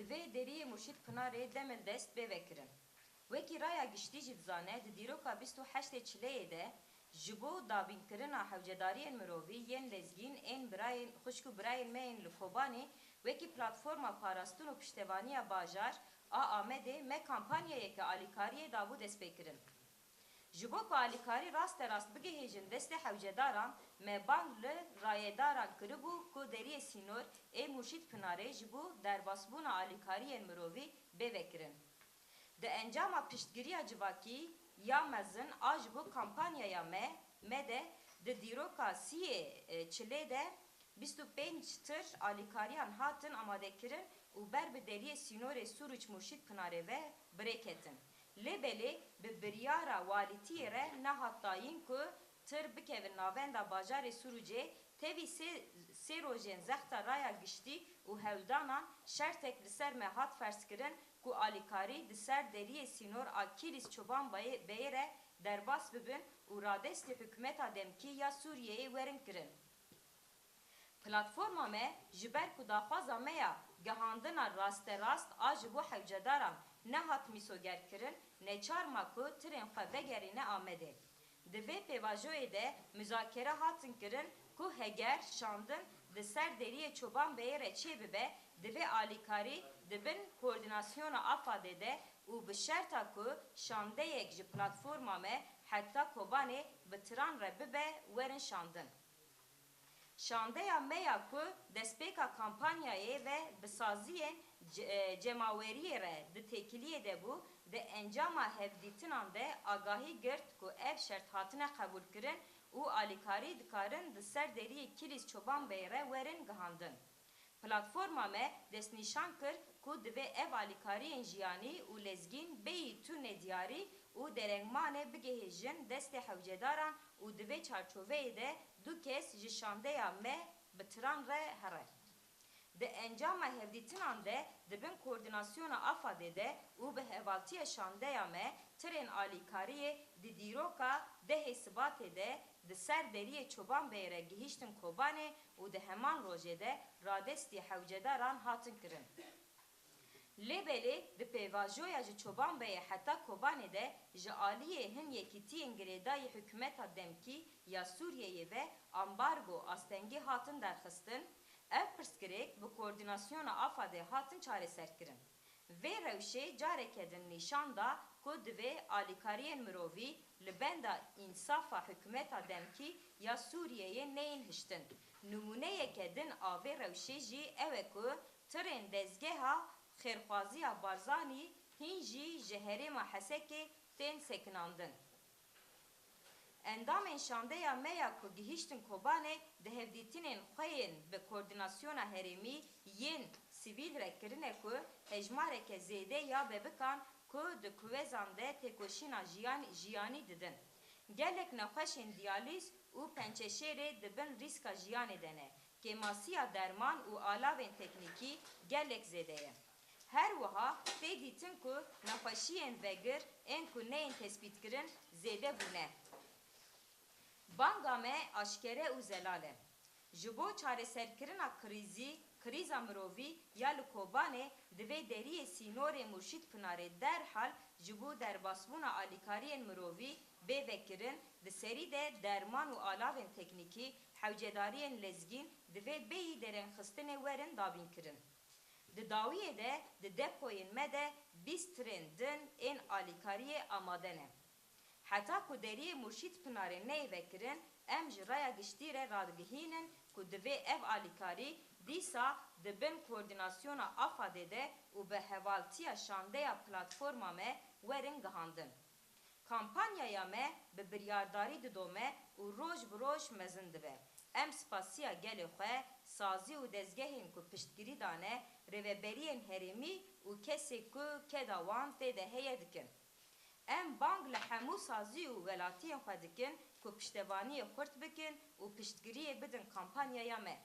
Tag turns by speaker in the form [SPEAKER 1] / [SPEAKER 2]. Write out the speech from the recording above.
[SPEAKER 1] Divê deriyê Murşîd Pınarê demin dest bê vekirin. Wekî raya giştî jî dizane di dîroka 28 Çileyê de ji bo dabînkirina hewcedariyên mirovî yên lezgîn ên birayên xwişk û birayên me yên li Kobanê wekî platforma parastin û piştevaniya bajar a Amedê me kampanyayeke alîkariyê dabû destpêkirin. Ji bo ku alîkarî rasterast bigihêjin destê hewcedaran me bang li rayêdaran kiribû ku deriyê sînor ê Murşîd Pınarê ji bo derbasbûna alîkariyên mirovî bê vekirin. Di encama piştgiriya civakî ya mezin a ji bo kampanyaya me de di dîroka siyê Çilê de 25 tir alîkariyan hatin amadekirin û ber bi deriyê sînorê Sûriç Murşîd Pınarê ve birêketin. Lêbelê bi biryara walîtiyê re nehat dayîn ku tir bikevin navenda bajarê Sûricê tevî sê rojên zexta raya giştî û hewldanan şertek li ser me hat ferskirin ku alîkarî di ser deriyê sînor a Kilis Çoban Beyê re derbas bibin û radestê hikûmeta demkî ya Sûriyeyê werin kirin. Platforma me ji ber ku daxwaza me ya gihandina rasterast a ji bo hewcedaran nehat mîsogerkirin, neçarma ku tirên xwe vegerîne Amedê. Di vê pêvajoyê de müzakere hatin kirin ku heger şandin di ser deriyê Çoban Beyê re çê bibe, divê alîkarî dibin koordinasyona Afadê de û bi şerta ku şandeyek ji platforma me heta Kobanê bi tiran re bibe werin şandin. Şandeya me ya ku destpêka kampanyayê ve bi saziyên cemaweriyê re di têkiliyê de bû, di encama hevdîtinan de agahî girt ku ev şert hatine qebûlkirin û alîkarî dikarin di ser deriyê Kilis Çoban Beyê re werin gihandin. Platforma me destnîşan kir ku divê ev alîkariyên jiyanî û lezgîn bêyî tûnê diyarî û derengmanê bigihêjin destê hewcedaran û di vê çarçoveyê de du kes ji şandeya me bi tiran re here. Di encama hevdîtinan de dibin koordinasyona Afadê de û bi hevaltiya şandeya me tirên alîkariyê di dîroka dehê Sibatê de di ser deriyê Çoban Beyê re gihîştin Kobanê û di heman rojê de radestî hewcedaran hatin kirin. Lêbelê di pêvajoya ji Çoban Beyê heta Kobanê de ji aliyê hin yekîtiyên girêdayî hikûmeta demkî ya Sûriyeyê ve ambargo astengî hatin derxistin, ev pirsgirêk bi koordinasyona Afadê hatin çareserkirin. Vê rewşê careke din nîşan da ku divê alîkariyên mirovî li benda însafa hikûmeta demkî ya Sûriyeyê neyên hiştin. Numûneyeke din a vê rewşê jî ew e ku tirên dezgeha Xêrxwaziya Barzanî hîn jî ji herêma Hesekê tên sekinandin. Endamên şandeya me ya ku gihîştin Kobanê di hevdîtinên xwe yên bi koordinasyona herêmî yên sivîl re kirine ku hejmareke zêde ya bebikan ku di kuvezan de têkoşîna jiyanî didin. Gelek nexweşên diyalîz û pençeşêrê dibin rîska jiyanê de ne. Kêmasiya derman û alavên teknîkî gelek zêde ye. Her wiha tê dîtin ku nexweşiyên vegir ên ku neyên tespîtkirin zêde bûne. Banga me aşkere û zelal e. Ji bo çareserkirina krîza mirovî ya li Kobanê divê deriyê sînorê Murşîd Pınarê derhal ji bo derbasbûna alîkariyên mirovî bê vekirin, di serî de derman û alavên teknîkî hewcedariyên lezgîn divê bêyî derengxistinê werin dabînkirin. Di dawiyê de di depoyên me de 20 tirên din ên alîkariyê amade ne. Heta ku deriyê Murşîd Pınarê neyê vekirin, em ji raya giştî re radigihînin ku divê ev alîkarî dîsa dibin koordinasyona Afadê de û bi hevaltiya şandeya platforma me werin gihandin. Kampanyaya me bi biryardarî didome û roj bi roj mezin dibe. Em spasiya gelê xwe, sazî û dezgehên ku piştgirî dane, rêveberiyên herêmî û kesê ku keda wan tê de heye dikin. Em bang li hemû sazî û welatiyên xwe dikin ku piştevaniyê xurt bikin û piştgiriyê bidin kampanyaya me.